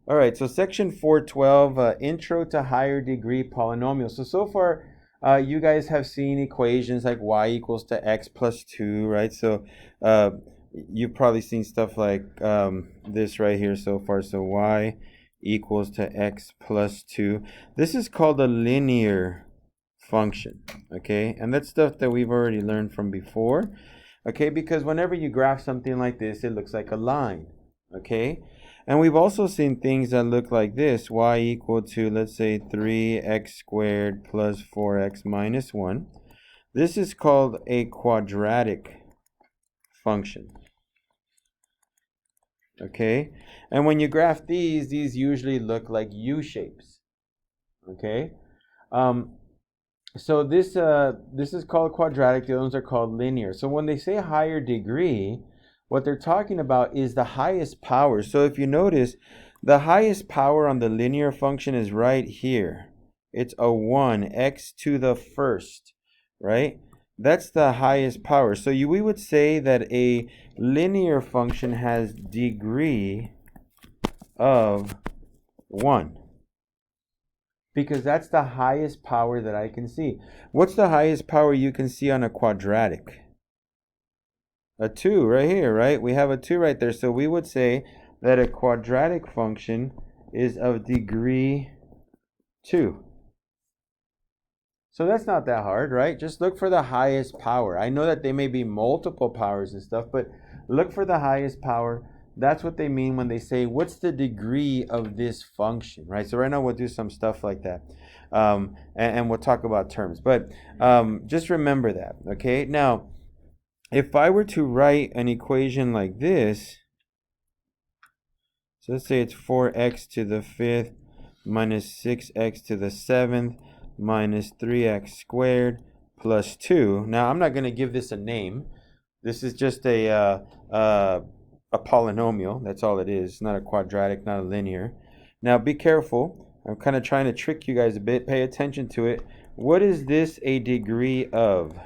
All right, so section 412, intro to higher degree polynomials. So far, you guys have seen equations like y equals to x plus 2, right? So you've probably seen stuff like this right here so far. So y equals to x plus 2. This is called a linear function, okay? And that's stuff that we've already learned from before, okay? Because whenever you graph something like this, it looks like a line, okay? And we've also seen things that look like this, y equal to, let's say, 3x squared plus 4x minus 1. This is called a quadratic function, okay? And when you graph these usually look like U-shapes, okay? So this is called quadratic. The other ones are called linear. So when they say higher degree, what they're talking about is the highest power. So if you notice, the highest power on the linear function is right here. It's a 1, x to the first, right? That's the highest power. So we would say that a linear function has degree of 1. Because that's the highest power that I can see. What's the highest power you can see on a quadratic? A 2 right here, right? We have a 2 right there. So we would say that a quadratic function is of degree 2. So that's not that hard, right? Just look for the highest power. I know that they may be multiple powers and stuff, but look for the highest power. That's what they mean when they say, what's the degree of this function, right? So right now we'll do some stuff like that. And we'll talk about terms. But just remember that, okay? Now, if I were to write an equation like this, so let's say it's 4x to the 5th minus 6x to the 7th minus 3x squared plus 2. Now, I'm not going to give this a name. This is just a polynomial. That's all it is. It's not a quadratic, not a linear. Now, be careful. I'm kind of trying to trick you guys a bit. Pay attention to it. What is this a degree of?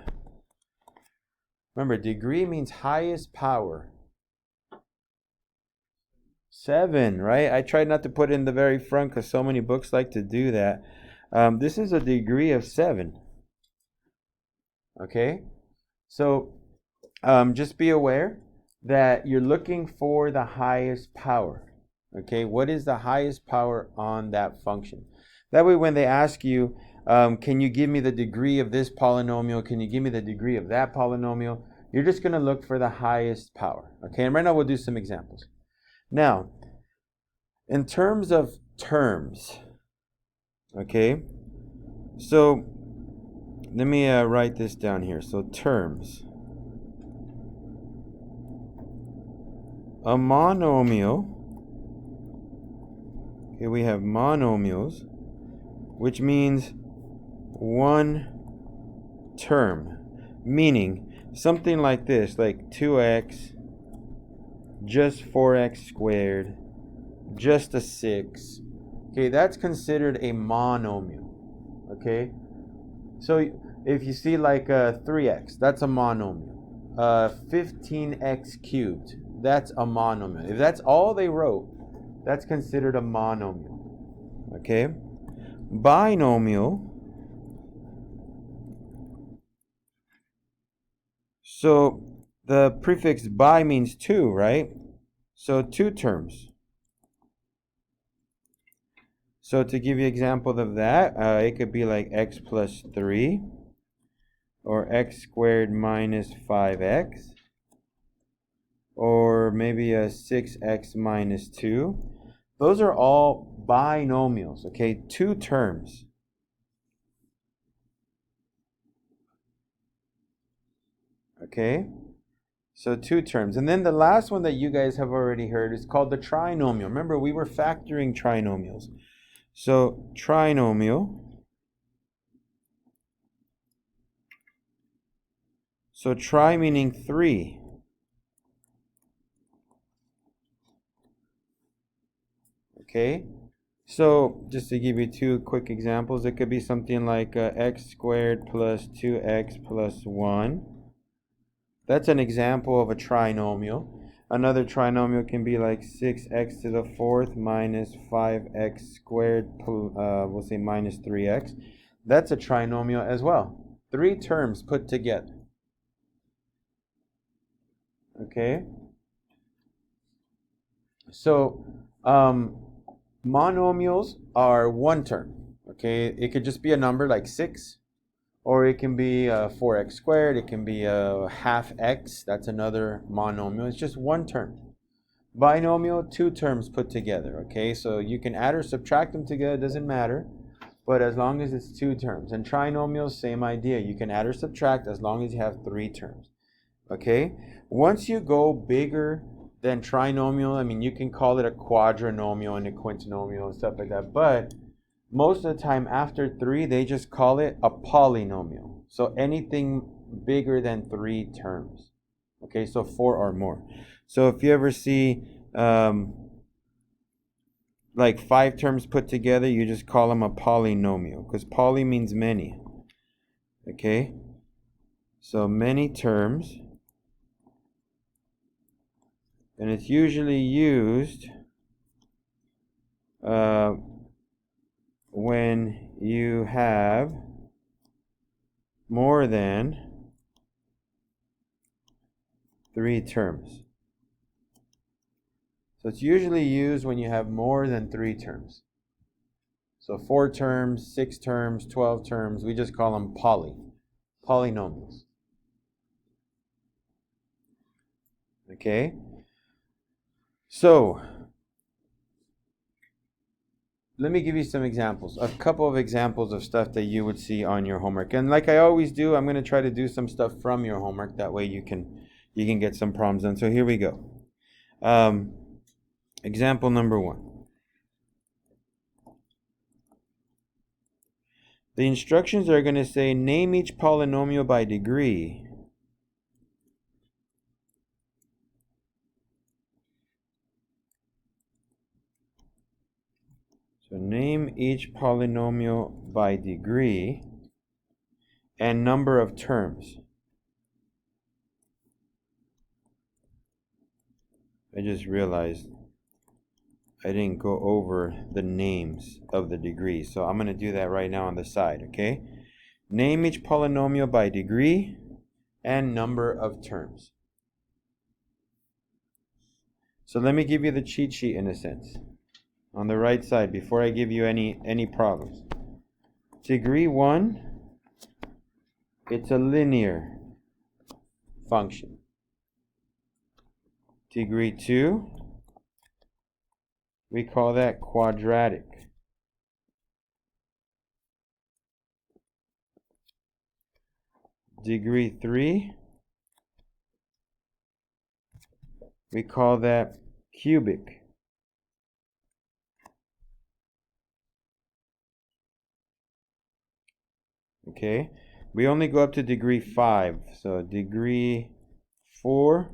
Remember, degree means highest power. 7, right? I tried not to put it in the very front because so many books like to do that. This is a degree of 7. Okay? So, just be aware that you're looking for the highest power. Okay? What is the highest power on that function? That way, when they ask you, can you give me the degree of this polynomial? Can you give me the degree of that polynomial? You're just going to look for the highest power. Okay, and right now we'll do some examples. Now, in terms of terms, okay, so let me write this down here. So terms. A monomial, okay, we have monomials, which means one term, meaning something like this, like 2x, just 4x squared, just a 6. Okay, that's considered a monomial. Okay, so if you see like 3x, that's a monomial. 15x cubed, that's a monomial. If that's all they wrote, that's considered a monomial. Okay, binomial. So the prefix bi means 2, right? So 2 terms. So to give you an example of that, it could be like x plus 3 or x squared minus 5x or maybe a 6x minus 2. Those are all binomials, okay? 2 terms. Okay? So 2 terms. And then the last one that you guys have already heard is called the trinomial. Remember, we were factoring trinomials. So trinomial. So tri meaning 3. Okay? So just to give you 2 quick examples, it could be something like x squared plus 2x plus 1. That's an example of a trinomial. Another trinomial can be like 6x to the fourth minus 5x squared, we'll say minus 3x. That's a trinomial as well. 3 terms put together. Okay? So, monomials are 1 term. Okay? It could just be a number like 6. Or it can be 4x squared. It can be half x. That's another monomial. It's just 1 term. Binomial, 2 terms put together. Okay, so you can add or subtract them together. It doesn't matter. But as long as it's 2 terms. And trinomials, same idea. You can add or subtract as long as you have 3 terms. Okay, once you go bigger than trinomial, I mean, you can call it a quadrinomial and a quintinomial and stuff like that. But most of the time after 3, they just call it a polynomial. So anything bigger than 3 terms. Okay, so 4 or more. So if you ever see like 5 terms put together, you just call them a polynomial, because poly means many. Okay, so many terms, and it's usually used when you have more than 3 terms. So it's usually used when you have more than 3 terms. So 4 terms, 6 terms, 12 terms, we just call them polynomials. Okay? So, let me give you some examples, a couple of examples of stuff that you would see on your homework. And like I always do, I'm going to try to do some stuff from your homework. That way you can get some problems done. So here we go. Example number 1. The instructions are going to say, name each polynomial by degree. So name each polynomial by degree and number of terms. I just realized I didn't go over the names of the degrees. So I'm going to do that right now on the side, okay? Name each polynomial by degree and number of terms. So let me give you the cheat sheet in a sense. On the right side, before I give you any problems. Degree 1, it's a linear function. Degree 2, we call that quadratic. Degree 3, we call that cubic. Okay, we only go up to degree 5. So degree 4,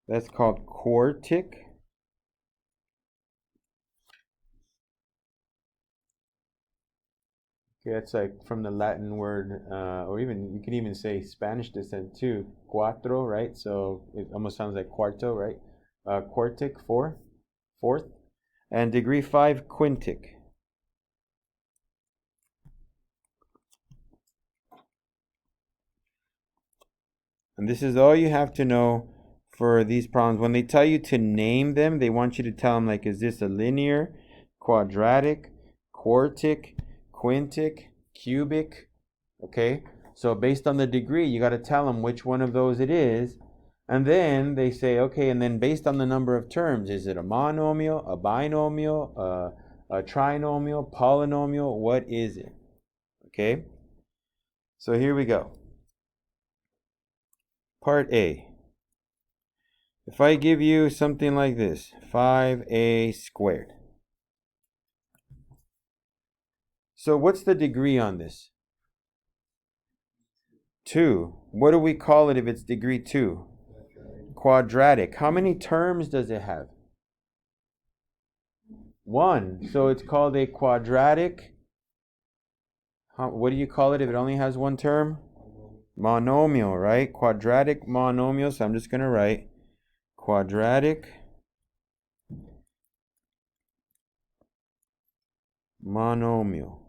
that's called quartic. Okay, that's like from the Latin word, or even you can even say Spanish descent too. Cuatro, right? So it almost sounds like cuarto, right? Quartic, 4th, and degree 5, quintic. And this is all you have to know for these problems. When they tell you to name them, they want you to tell them, like, is this a linear, quadratic, quartic, quintic, cubic? Okay, so based on the degree, you got to tell them which one of those it is. And then they say, okay, and then based on the number of terms, is it a monomial, a binomial, a trinomial, polynomial? What is it? Okay, so here we go. Part A. If I give you something like this, 5a squared. So what's the degree on this? 2. What do we call it if it's degree 2? Quadratic. How many terms does it have? 1. So it's called a quadratic. What do you call it if it only has 1 term? Monomial, right? Quadratic monomial. So I'm just going to write quadratic monomial.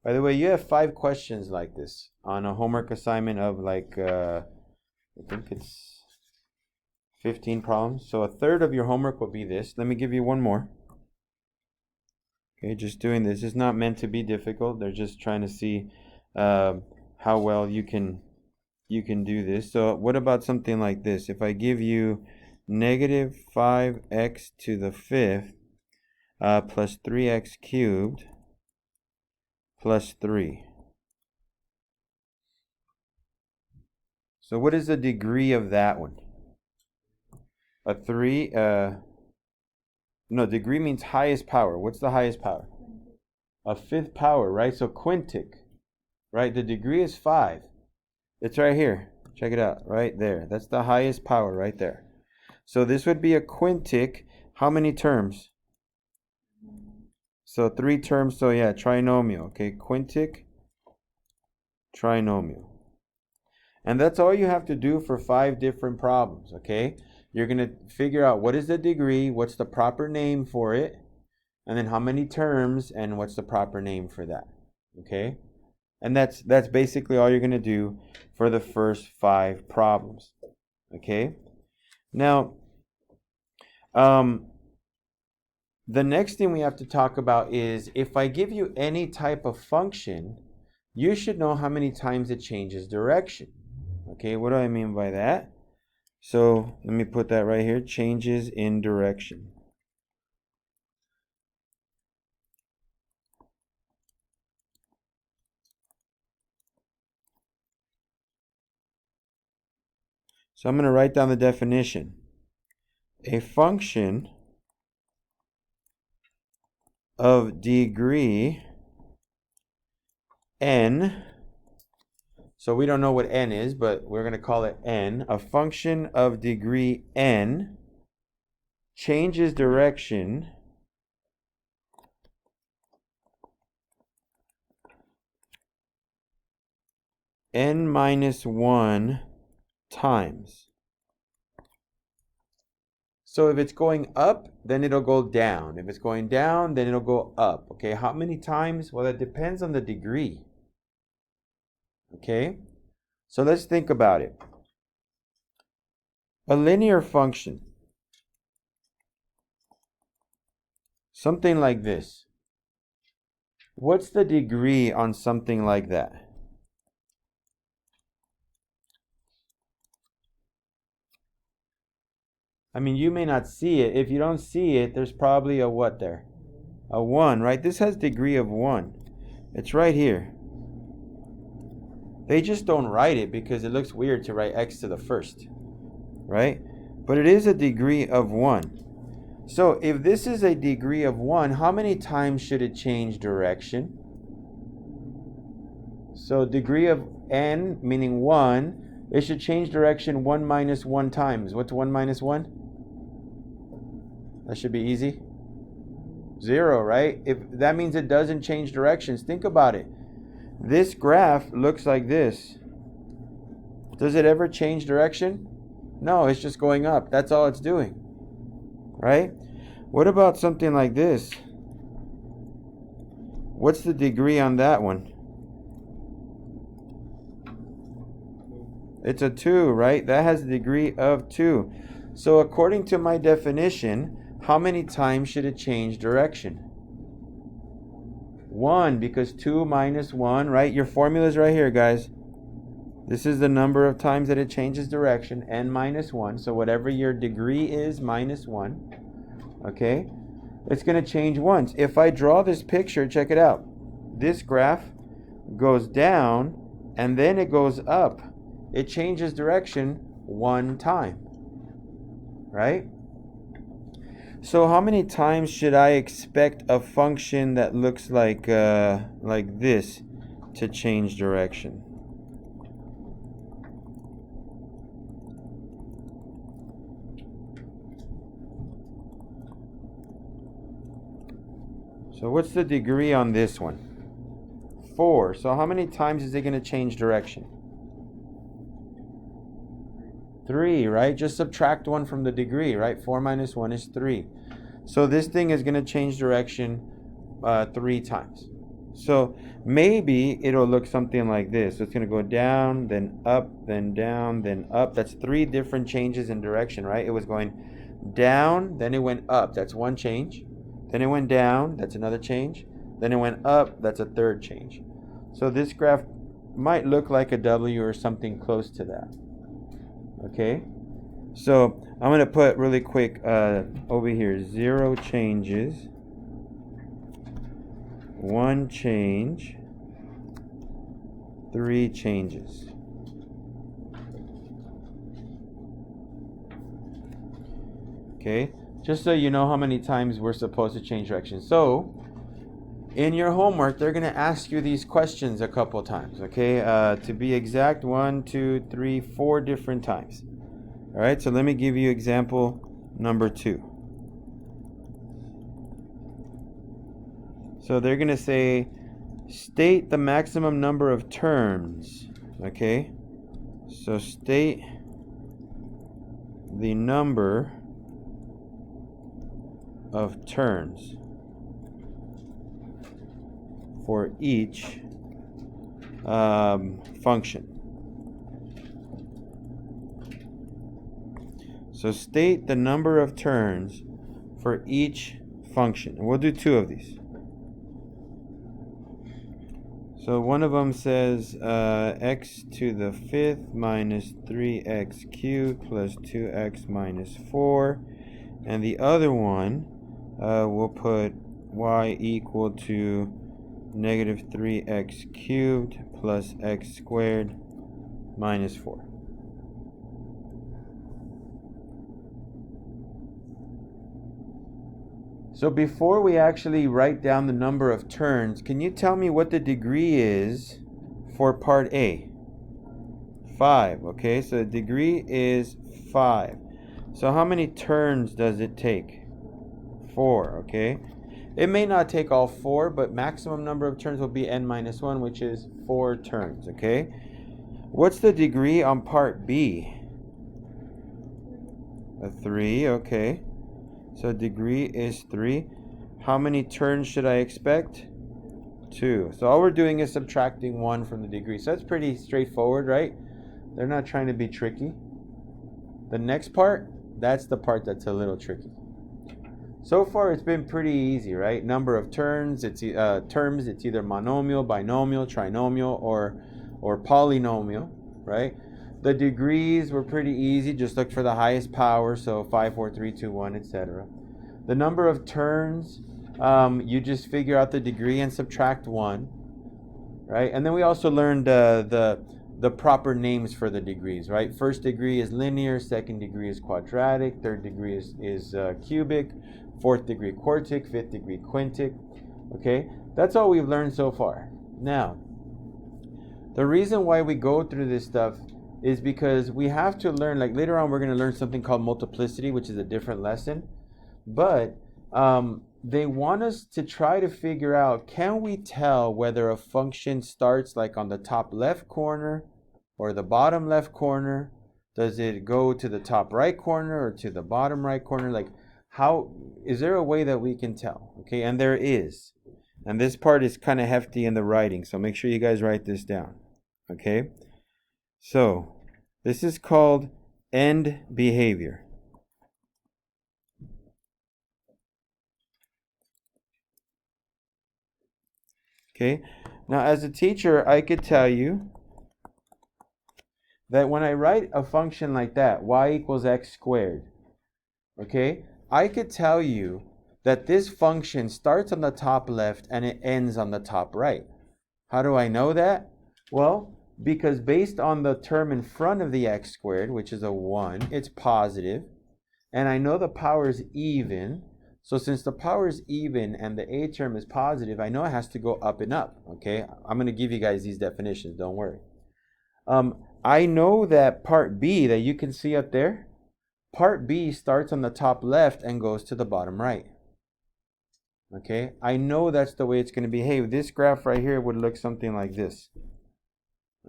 By the way, you have 5 questions like this on a homework assignment of like, I think it's 15 problems. So a third of your homework will be this. Let me give you one more. Okay, just doing this is not meant to be difficult. They're just trying to see how well you can do this. So what about something like this? If I give you negative 5x to the 5th plus 3x cubed plus 3. So what is the degree of that one? A 3, no, degree means highest power. What's the highest power? A 5th power, right? So quintic, right? The degree is 5. It's right here. Check it out, right there. That's the highest power right there. So this would be a quintic. How many terms? So 3 terms, so yeah, trinomial, okay? Quintic trinomial. And that's all you have to do for 5 different problems, okay? You're going to figure out what is the degree, what's the proper name for it, and then how many terms, and what's the proper name for that, okay? And that's basically all you're going to do for the first 5 problems, okay? Now, the next thing we have to talk about is if I give you any type of function, you should know how many times it changes direction. Okay, what do I mean by that? So let me put that right here, changes in direction. So I'm going to write down the definition. A function of degree n, so we don't know what n is, but we're going to call it n. A function of degree n changes direction n minus 1 times. So if it's going up, then it'll go down. If it's going down, then it'll go up. Okay, how many times? Well, it depends on the degree. Okay, so let's think about it. A linear function, something like this. What's the degree on something like that? I mean, you may not see it. If you don't see it, there's probably a what there? A 1, right? This has degree of 1. It's right here. They just don't write it because it looks weird to write x to the 1st, right? But it is a degree of 1. So if this is a degree of 1, how many times should it change direction? So degree of n, meaning 1, it should change direction 1 minus 1 times. What's 1 minus 1? That should be easy. 0, right? If that means it doesn't change directions, think about it. This graph looks like this. Does it ever change direction? No, it's just going up. That's all it's doing, right? What about something like this? What's the degree on that one? It's a 2, right? That has a degree of 2. So according to my definition, how many times should it change direction? 1, because 2 minus 1, right? Your formula is right here, guys. This is the number of times that it changes direction, n minus 1. So whatever your degree is minus 1, okay? It's going to change once. If I draw this picture, check it out. This graph goes down, and then it goes up. It changes direction 1 time, right? So how many times should I expect a function that looks like this to change direction? So what's the degree on this one? 4. So how many times is it going to change direction? 3, right? Just subtract 1 from the degree, right? 4 minus 1 is 3. So this thing is going to change direction 3 times. So maybe it'll look something like this. So it's going to go down, then up, then down, then up. That's 3 different changes in direction, right? It was going down, then it went up. That's 1 change. Then it went down. That's another change. Then it went up. That's a 3rd change. So this graph might look like a W or something close to that. Okay? So I'm going to put really quick over here, 0 changes, 1 change, 3 changes. Okay, just so you know how many times we're supposed to change direction. So in your homework, they're going to ask you these questions a couple times. Okay, to be exact, 1, 2, 3, 4 different times. All right, so let me give you example number 2. So they're going to say, state the maximum number of terms. Okay, so state the number of terms for each function. So state the number of terms for each function. And we'll do 2 of these. So one of them says x to the 5th minus 3x cubed plus 2x minus 4. And the other one, we'll put y equal to negative 3x cubed plus x squared minus 4. So before we actually write down the number of terms, can you tell me what the degree is for part A? 5, okay? So the degree is 5. So how many turns does it take? 4, okay? It may not take all 4, but maximum number of turns will be n minus 1, which is 4 turns, okay? What's the degree on part B? A 3, okay. So degree is 3. How many turns should I expect? 2. So all we're doing is subtracting 1 from the degree. So that's pretty straightforward, right? They're not trying to be tricky. The next part, that's the part that's a little tricky. So far it's been pretty easy, right? Number of terms, it's either monomial, binomial, trinomial, or polynomial, right? The degrees were pretty easy. Just look for the highest power, so 5, 4, 3, 2, 1, etc. The number of turns, you just figure out the degree and subtract 1, right? And then we also learned the proper names for the degrees, right? First degree is linear, second degree is quadratic, third degree is cubic, fourth degree quartic, fifth degree quintic. Okay, that's all we've learned so far. Now, the reason why we go through this stuff is because we have to learn, like later on we're going to learn something called multiplicity, which is a different lesson. But they want us to try to figure out, can we tell whether a function starts like on the top left corner or the bottom left corner? Does it go to the top right corner or to the bottom right corner? Like, how is there a way that we can tell? Okay, and there is. And this part is kind of hefty in the writing, so make sure you guys write this down. Okay? So, this is called end behavior. Okay? Now, as a teacher, I could tell you that when I write a function like that, y equals x squared, okay, I could tell you that this function starts on the top left and it ends on the top right. How do I know that? Well, because based on the term in front of the x squared, which is a 1, it's positive, and I know the power is even. So since the power is even and the a term is positive, I know it has to go up and up. Okay, I'm going to give you guys these definitions, don't worry. I know that part B that you can see up there, part B starts on the top left and goes to the bottom right. Okay, I know that's the way it's going to behave. This graph right here would look something like this.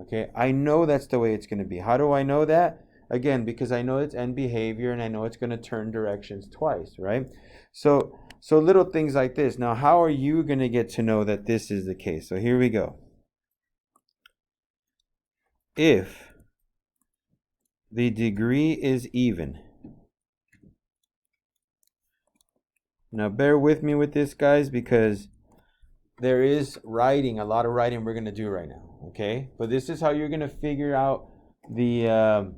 Okay, I know that's the way it's going to be. How do I know that? Again, because I know it's end behavior and I know it's going to turn directions twice, right? So little things like this. Now, how are you going to get to know that this is the case? So here we go. If the degree is even. Now, bear with me with this, guys, because there is writing, a lot of writing we're going to do right now, okay? But this is how you're going to figure out the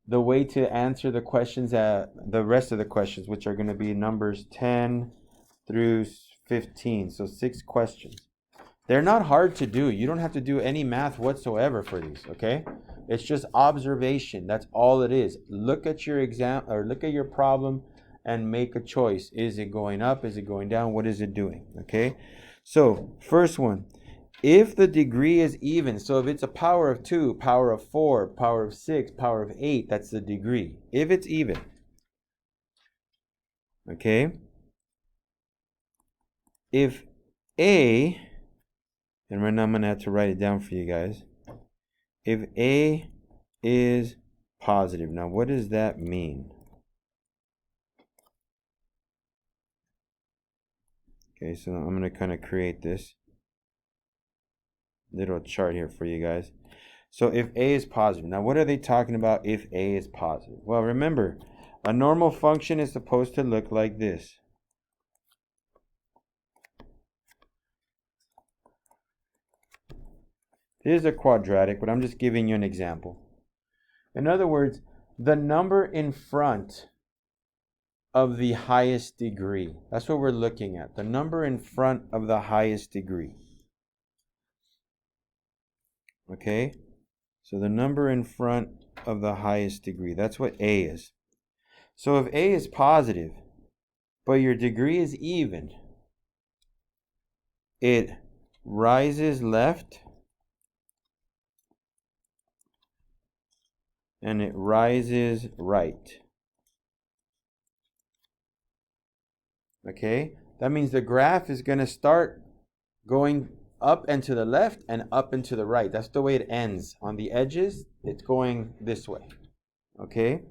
way to answer the questions, the rest of the questions, which are going to be numbers 10 through 15. So 6 questions. They're not hard to do. You don't have to do any math whatsoever for these, okay? It's just observation. That's all it is. Look at your exam, or look at your problem and make a choice. Is it going up? Is it going down? What is it doing? Okay? So, first one. If the degree is even, so if it's a power of 2, power of 4, power of 6, power of 8, that's the degree. If it's even. Okay? If A, and right now I'm going to have to write it down for you guys. If A is positive. Now, what does that mean? Okay, so I'm going to kind of create this little chart here for you guys. So if A is positive. Now, what are they talking about if A is positive? Well, remember, a normal function is supposed to look like this. This is a quadratic, but I'm just giving you an example. In other words, the number in front of the highest degree. That's what we're looking at. The number in front of the highest degree. Okay? So the number in front of the highest degree. That's what A is. So if A is positive, but your degree is even, it rises left and it rises right. Okay? That means the graph is going to start going up and to the left and up and to the right. That's the way it ends. On the edges, it's going this way. Okay?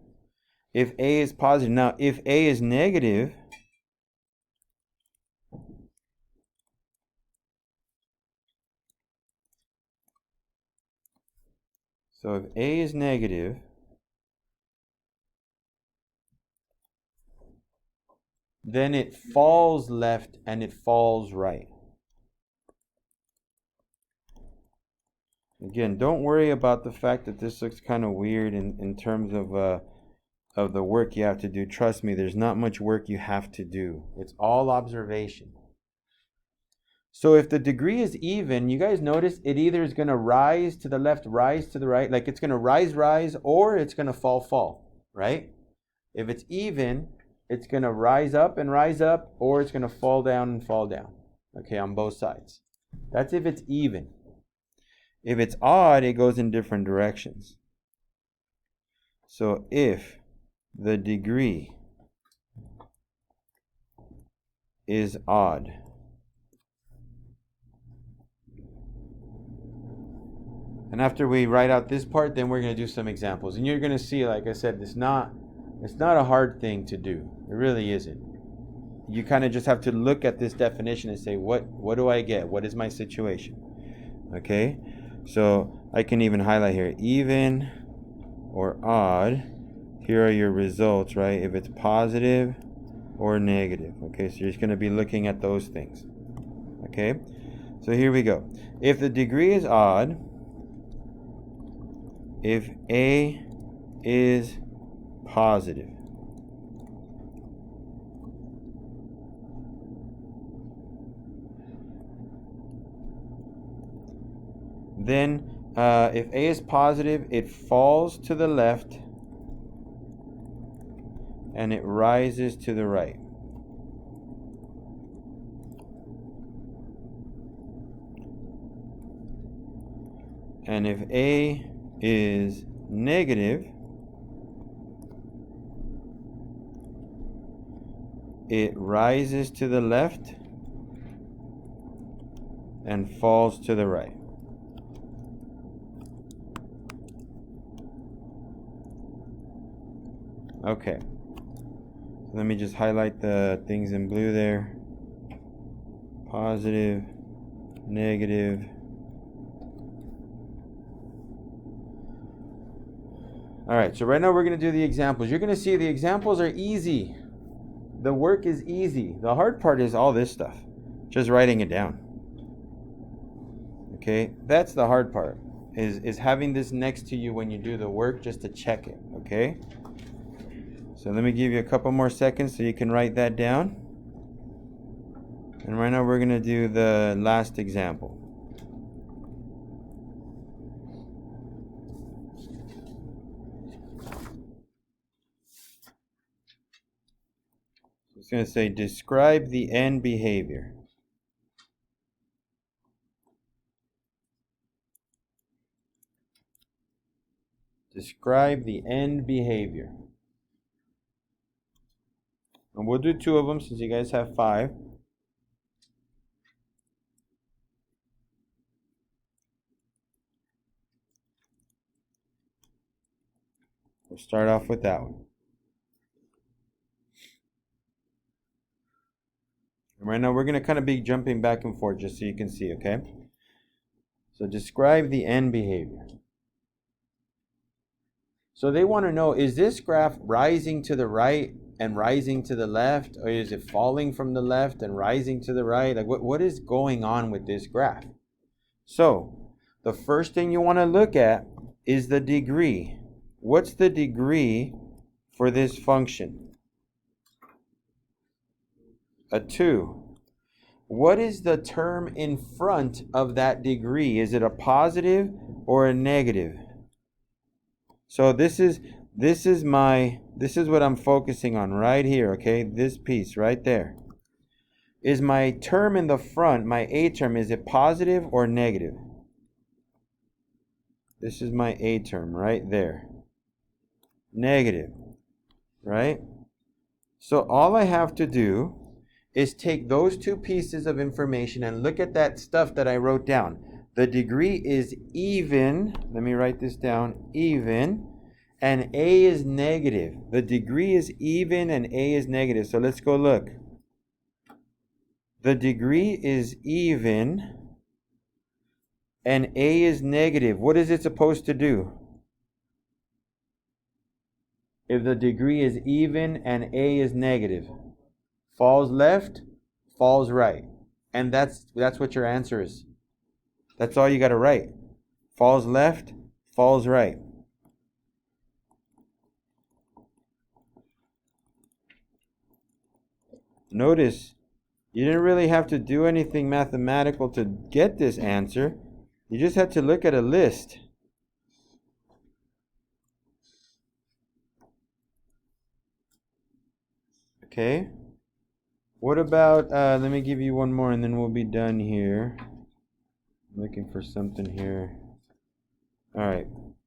If A is positive. Now, if A is negative, so if A is negative, then it falls left and it falls right. Again, don't worry about the fact that this looks kind of weird in terms of the work you have to do. Trust me, there's not much work you have to do. It's all observation. So if the degree is even, you guys notice it either is going to rise to the left, rise to the right, like it's going to rise, or it's going to fall, right? If it's even, it's going to rise up, or it's going to fall down, okay, on both sides. That's if it's even. If it's odd, it goes in different directions. So if the degree is odd, and after we write out this part, then we're going to do some examples. And you're going to see, like I said, it's not a hard thing to do. It really isn't. You kind of just have to look at this definition and say, what do I get? What is my situation? Okay? So I can even highlight here, even or odd. Here are your results, right? If it's positive or negative. Okay, so you're just going to be looking at those things. Okay? So here we go. If the degree is odd, if A is positive, then if A is positive, it falls to the left and it rises to the right. And if A is negative, it rises to the left and falls to the right. Okay. Let me just highlight the things in blue there. Positive, negative. All right, so right now we're going to do the examples. You're going to see the examples are easy. The work is easy. The hard part is all this stuff. Just writing it down. Okay, that's the hard part. Is having this next to you when you do the work just to check it. Okay? So let me give you a couple more seconds so you can write that down. And right now we're going to do the last example. It's going to say describe the end behavior. Describe the end behavior. And we'll do 2 of them since you guys have 5. We'll start off with that one. And right now we're going to kind of be jumping back and forth just so you can see, okay? So describe the end behavior. So they want to know, is this graph rising to the right and rising to the left? Or is it falling from the left and rising to the right? Like what is going on with this graph? So the first thing you want to look at is the degree. What's the degree for this function? A 2. What is the term in front of that degree? Is it a positive or a negative? So this is what I'm focusing on right here, okay? This piece right there. Is my term in the front, my A term, is it positive or negative? This is my A term right there. Negative, right? So all I have to do is take those 2 pieces of information and look at that stuff that I wrote down. The degree is even, let me write this down, even, and A is negative. The degree is even and A is negative. So let's go look. The degree is even and A is negative. What is it supposed to do? If the degree is even and A is negative, falls left, falls right. And that's what your answer is. That's all you got to write. Falls left, falls right. Notice, you didn't really have to do anything mathematical to get this answer. You just had to look at a list. Okay? What about, let me give you one more and then we'll be done here. I'm looking for something here. Alright,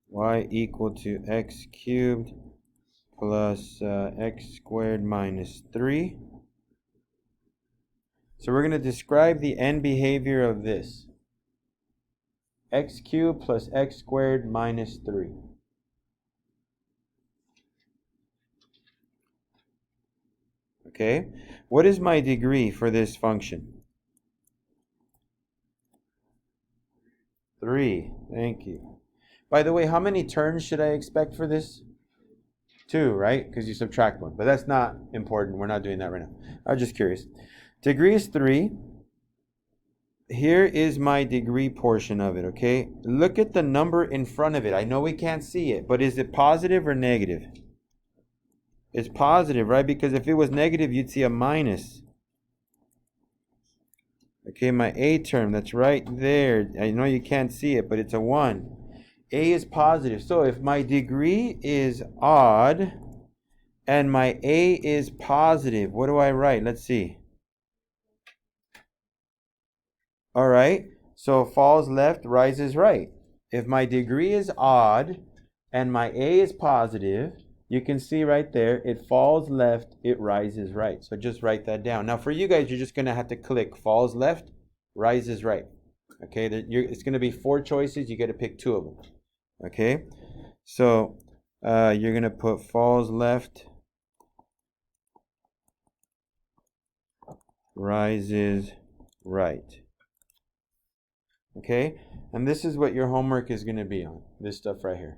y equal to x cubed plus x squared minus 3. So we're going to describe the end behavior of this. X cubed plus x squared minus 3. Okay, what is my degree for this function? 3, thank you. By the way, how many terms should I expect for this? 2, right? Because you subtract 1, but that's not important. We're not doing that right now. I was just curious. Degree is 3. Here is my degree portion of it, okay? Look at the number in front of it. I know we can't see it, but is it positive or negative? It's positive, right? Because if it was negative, you'd see a minus. Okay, my A term, that's right there. I know you can't see it, but it's a 1. A is positive. So if my degree is odd and my A is positive, what do I write? Let's see. All right, so falls left, rises right. If my degree is odd and my A is positive, you can see right there, it falls left, it rises right. So just write that down. Now for you guys, you're just going to have to click falls left, rises right. Okay, it's going to be 4 choices. You got to pick 2 of them. Okay, so you're going to put falls left, rises right. Okay? And this is what your homework is going to be on, this stuff right here.